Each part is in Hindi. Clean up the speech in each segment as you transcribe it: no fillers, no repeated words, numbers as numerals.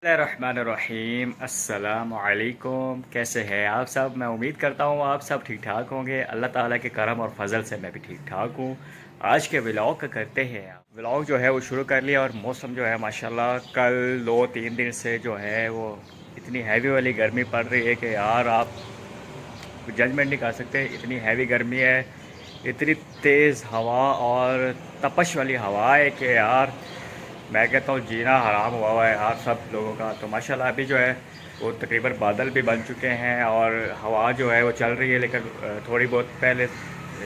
रहमानिर्रहीम अस्सलामुअलैकुम। कैसे हैं आप सब? मैं उम्मीद करता हूँ आप सब ठीक ठाक होंगे। अल्लाह ताला के करम और फजल से मैं भी ठीक ठाक हूँ। आज के व्लॉग का करते हैं। व्लॉग जो है वो शुरू कर लिया और मौसम जो है माशाल्लाह कल 2-3 दिन से जो है वो इतनी हैवी वाली गर्मी पड़ रही है कि यार आप जजमेंट नहीं कर सकते। इतनी हैवी गर्मी है, इतनी तेज़ हवा और तपश वाली हवा है कि यार मैं कहता हूँ जीना हराम हुआ है यार सब लोगों का। तो माशाल्लाह अभी जो है वो तकरीबन बादल भी बन चुके हैं और हवा जो है वो चल रही है, लेकिन थोड़ी बहुत पहले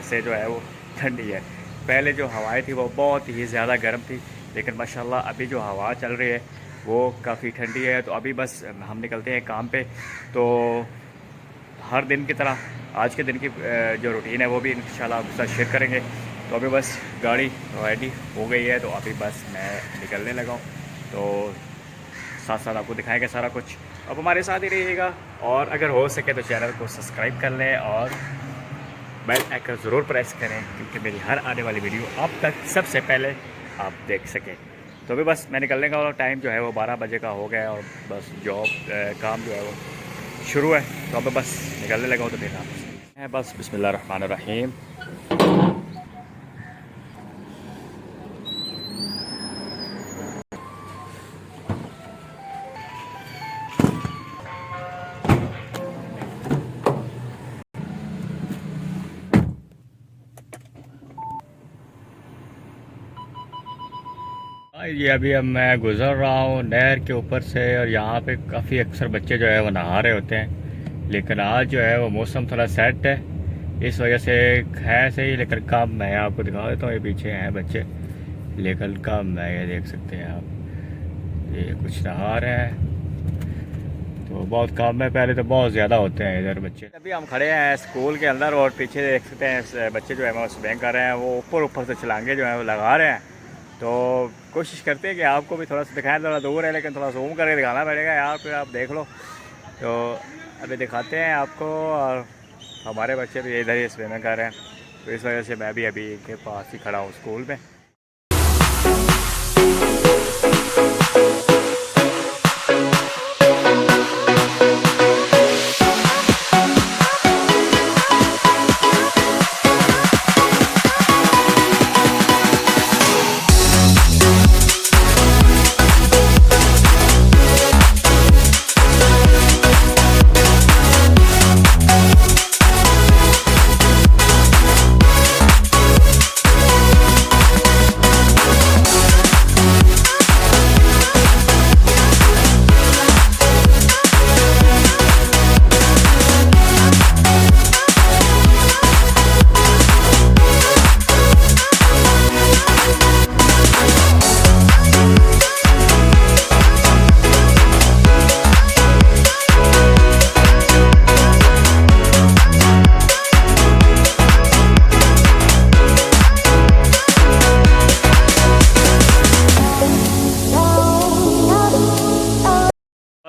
से जो है वो ठंडी है। पहले जो हवाएं थी वो बहुत ही ज़्यादा गर्म थी, लेकिन माशाल्लाह अभी जो हवा चल रही है वो काफ़ी ठंडी है। तो अभी बस हम निकलते हैं काम पे। तो हर दिन की तरह आज के दिन की जो रूटीन है वो भी इंशाल्लाह आपके साथ शेयर करेंगे। तो अभी बस गाड़ी रेडी हो गई है, तो अभी बस मैं निकलने लगा हूँ। तो साथ साथ आपको दिखाएंगे सारा कुछ, अब हमारे साथ ही रहिएगा। और अगर हो सके तो चैनल को सब्सक्राइब कर लें और बेल आइकन ज़रूर प्रेस करें, क्योंकि मेरी हर आने वाली वीडियो आप तक सबसे पहले आप देख सकें। तो अभी बस मैं निकलने का टाइम जो है वो 12 बजे का हो गया है और बस जॉब काम जो है वो शुरू है। तो अब बस निकलने लगा हूँ। तो फिर आप है बस बिस्मिल्लाह रहमान रहीम। ये अभी अब मैं गुज़र रहा हूँ नहर के ऊपर से, और यहाँ पे काफ़ी अक्सर बच्चे जो है वो नहा रहे होते हैं, लेकिन आज जो है वो मौसम थोड़ा सेट है, इस वजह से है सही। लेकिन कम मैं आपको दिखा देता हूँ, ये पीछे हैं बच्चे, लेकिन कम है, ये देख सकते हैं आप, ये कुछ नहा रहे हैं। तो बहुत कम है, पहले तो बहुत ज़्यादा होते हैं इधर बच्चे। अभी हम खड़े हैं स्कूल के अंदर और पीछे देख सकते हैं बच्चे जो है वो स्विमिंग कर रहे हैं, वो ऊपर ऊपर से छलांगे जो है वो लगा रहे हैं। तो कोशिश करते हैं कि आपको भी थोड़ा सा दिखाएं, थोड़ा दूर है लेकिन थोड़ा जूम करके दिखाना पड़ेगा यार, फिर आप देख लो। तो अभी दिखाते हैं आपको, और हमारे बच्चे भी इधर ही स्विमिंग कर रहे हैं, तो इस वजह से मैं भी अभी इनके पास ही खड़ा हूँ स्कूल में।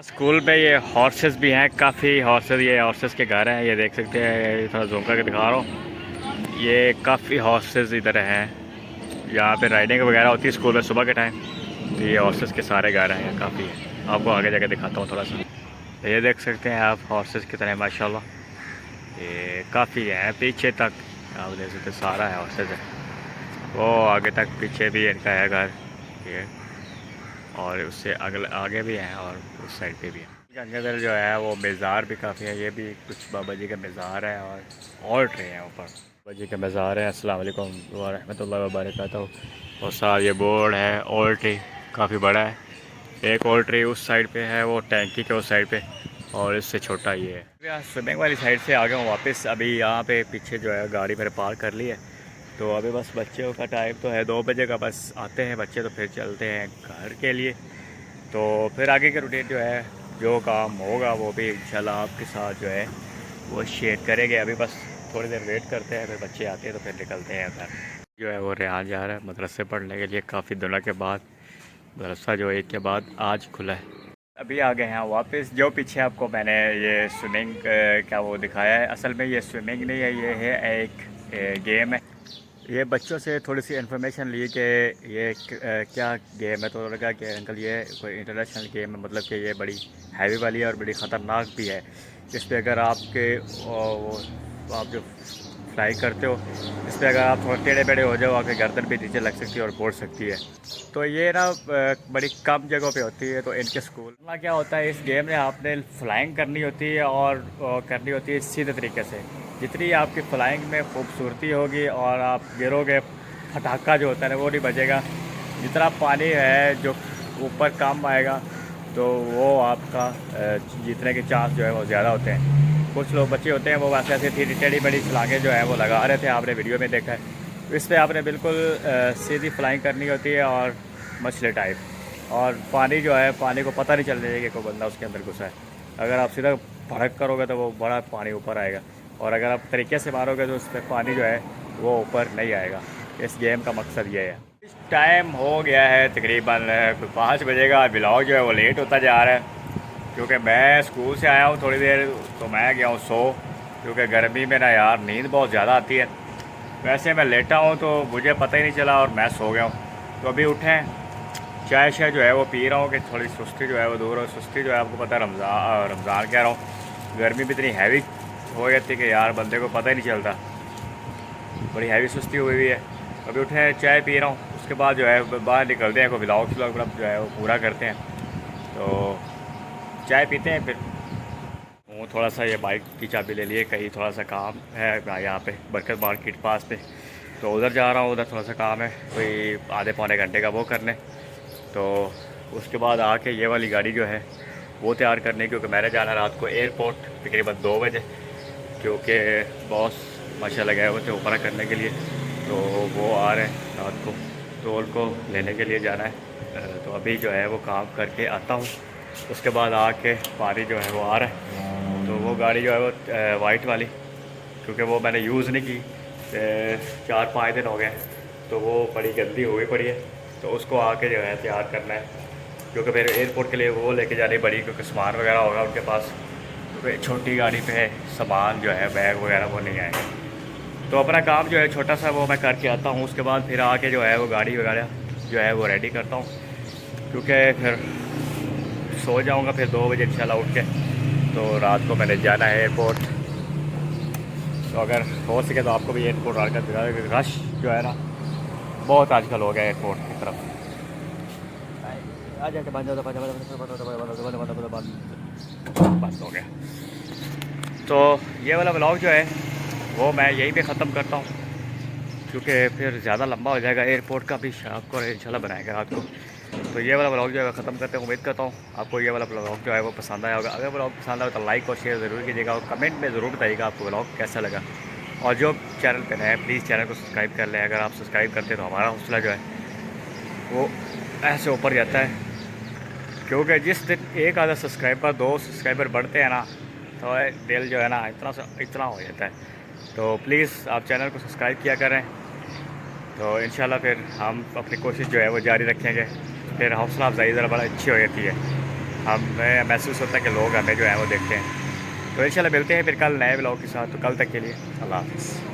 स्कूल पे ये हॉर्सेस भी हैं, काफ़ी हॉर्सेस, ये हॉर्सेस के घर हैं, ये देख सकते हैं, थोड़ा जूम करके दिखा रहा हूँ। ये काफ़ी हॉर्सेस इधर हैं, यहाँ पे राइडिंग वगैरह होती है स्कूल में सुबह के टाइम। तो ये हॉर्सेस के सारे घर हैं, ये काफ़ी है, आपको आगे जाके दिखाता हूँ थोड़ा सा। तो ये देख सकते हैं आप हॉर्सेस की तरह माशाल्लाह, ये काफ़ी है पीछे तक, आप देख सकते हैं सारा है हॉर्सेस है, वो आगे तक पीछे भी इनका है घर ये, और उससे अगले आगे भी हैं और उस साइड पे भी है। अंदर जो है वो मज़ार भी काफ़ी है, ये भी कुछ बाबा जी का मज़ार है और ट्रे हैं ऊपर बाबा जी का मज़ार है। अस्सलाम वालेकुम व रहमतुल्लाहि व बरकातहू। और साथ ये बोर्ड है, और ट्री काफ़ी बड़ा है, एक और ट्री उस साइड पे है, वो टैंकी के उस साइड पे, और इससे छोटा ये है। यहाँ स्विमिंग वाली साइड से आ गया हूँ वापस, अभी यहाँ पे पीछे जो है गाड़ी मेरे पार्क कर ली है। तो अभी बस बच्चों का टाइम तो है 2 बजे का, बस आते हैं बच्चे तो फिर चलते हैं घर के लिए। तो फिर आगे के रूटीन जो है जो काम होगा वो भी इंशाल्लाह आपके साथ जो है वो शेयर करेंगे। अभी बस थोड़ी देर वेट करते हैं, फिर बच्चे आते हैं तो फिर निकलते हैं घर। जो है वो रेहान जा रहा है मदरसे पढ़ने के लिए, काफ़ी दिनों के बाद मदरसा जो एक के बाद आज खुला है। अभी आ गए हैं वापस। जो पीछे आपको मैंने ये स्विमिंग क्या वो दिखाया है, असल में ये स्विमिंग नहीं है, ये है एक गेम है, ये बच्चों से थोड़ी सी इन्फॉर्मेशन ली कि ये क्या गेम है, तो लगा कि अंकल ये कोई इंटरनेशनल गेम है, मतलब कि ये बड़ी हैवी वाली है और बड़ी ख़तरनाक भी है। इस पर अगर आपके आप जो फ्लाई करते हो, इस पर अगर आप थोड़ा टेढ़े बेढ़े हो जाओ, आपके गर्दन भी नीचे लग सकती है और फोड़ सकती है। तो ये ना बड़ी कम जगहों पे होती है। तो इनके स्कूल में क्या होता है, इस गेम में आपने फ्लाइंग करनी होती है और करनी होती है सीधे तरीके से। जितनी आपकी फ्लाइंग में खूबसूरती होगी और आप गिरोगे, फटाका जो होता है ना वो नहीं बजेगा। जितना पानी है जो ऊपर कम आएगा, तो वो आपका जीतने के चांस जो है वो ज़्यादा होते हैं। कुछ लोग बच्चे होते हैं वो वैसे ऐसे थी टेढ़ी बड़ी छलांगें जो है वो लगा रहे थे, आपने वीडियो में देखा है। तो इस पर आपने बिल्कुल सीधी फ्लाइंग करनी होती है और मछली टाइप, और पानी जो है, पानी को पता नहीं चलने देगा कि कोई बंदा उसके अंदर घुसा है। अगर आप सीधा भड़क करोगे तो वो बड़ा पानी ऊपर आएगा, और अगर आप तरीके से मारोगे तो उस पर पानी जो है वो ऊपर नहीं आएगा। इस गेम का मकसद ये है। इस टाइम हो गया है तकरीबन 5 बजे का। ब्लॉग जो है वो लेट होता जा रहा है क्योंकि मैं स्कूल से आया हूँ थोड़ी देर, तो मैं गया हूँ सो, क्योंकि गर्मी में ना यार नींद बहुत ज़्यादा आती है। वैसे मैं लेटा हूँ तो मुझे पता ही नहीं चला और मैं सो गया हूँ। तो अभी उठे हैं, चाय शाय जो है वो पी रहा हूँ कि थोड़ी सुस्ती जो है वो दूर हो। सुस्ती जो है आपको पता है, रमज़ान कह रहा हूँ, गर्मी भी इतनी हैवी हो जाती है कि यार बंदे को पता ही नहीं चलता, बड़ी हैवी सुस्ती हुई हुई है। अभी उठे हैं, चाय पी रहा हूँ, उसके बाद जो है बाहर निकलते हैं, कोई ब्लॉग जो है वो पूरा करते हैं। तो चाय पीते हैं, फिर वो थोड़ा सा ये बाइक की चाबी ले लिए, कहीं थोड़ा सा काम है यहाँ पे बरकत मार्केट पास पे, तो उधर जा रहा हूँ। उधर थोड़ा सा काम है, कोई आधे पौने घंटे का वो करने। तो उसके बाद आके ये वाली गाड़ी जो है वो तैयार करने, क्योंकि मैंने जाना रात को एयरपोर्ट तकरीबन 2 बजे, क्योंकि बॉस माशाल्लाह गए हुए थे ऊपर करने के लिए। तो वो आ रहे हैं रात को, तो उनको लेने के लिए जाना है। तो अभी जो है वो काम करके आता हूँ, उसके बाद आके पानी जो है वो आ रहा है। तो वो गाड़ी जो है वो वाइट वाली, क्योंकि वो मैंने यूज़ नहीं की, 4-5 दिन हो गए, तो वो बड़ी गंदी हुई पड़ी है। तो उसको आके जो है तैयार करना है, क्योंकि फिर एयरपोर्ट के लिए वो लेके जानी पड़ी, क्योंकि सामान वगैरह होगा उनके पास। तो छोटी गाड़ी पे सामान जो है बैग वगैरह वो नहीं आएगा। तो अपना काम जो है छोटा सा वो मैं करके आता हूँ, उसके बाद फिर आके जो है वो गाड़ी वगैरह जो है वो रेडी करता हूँ, क्योंकि फिर सो जाऊँगा फिर 2 बजे इंशाल्लाह उठ के। तो रात को मैंने जाना है एयरपोर्ट, तो अगर हो सके तो आपको भी एयरपोर्ट आकर दिखा, रश जो है ना बहुत आजकल हो गया एयरपोर्ट की तरफ। आ जाके बंद हो गया। तो ये वाला ब्लॉग जो है वो मैं यहीं पे ख़त्म करता हूँ, क्योंकि फिर ज़्यादा लंबा हो जाएगा। एयरपोर्ट का भी शाम को इंशाल्लाह बनाएगा रात को। तो ये वाला ब्लॉग जो है ख़त्म करते हैं। उम्मीद करता हूँ आपको ये वाला ब्लॉग जो है वो पसंद आया होगा। अगर ब्लॉग पसंद आया तो लाइक और शेयर ज़रूर कीजिएगा, और कमेंट में ज़रूर बताइएगा आपको ब्लॉग कैसा लगा। और जो चैनल पर नए हैं प्लीज़ चैनल को सब्सक्राइब कर लें। अगर आप सब्सक्राइब करते हैं तो हमारा हौसला जो है वो ऐसे ऊपर जाता है, क्योंकि जिस दिन एक आधा सब्सक्राइबर 2 सब्सक्राइबर बढ़ते हैं ना, तो दिल जो है ना इतना हो जाता है। तो प्लीज़ आप चैनल को सब्सक्राइब किया करें। तो इंशाल्लाह फिर हम अपनी कोशिश जो है वो जारी रखेंगे, फिर हौसला अफजाई ज़रा बड़ा अच्छी हो जाती है। हमें महसूस होता है कि लोग हमें जो है वो देखते हैं। तो इंशाल्लाह मिलते हैं फिर कल नए ब्लॉग के साथ। तो कल तक के लिए अल्लाह हाफ़िज़।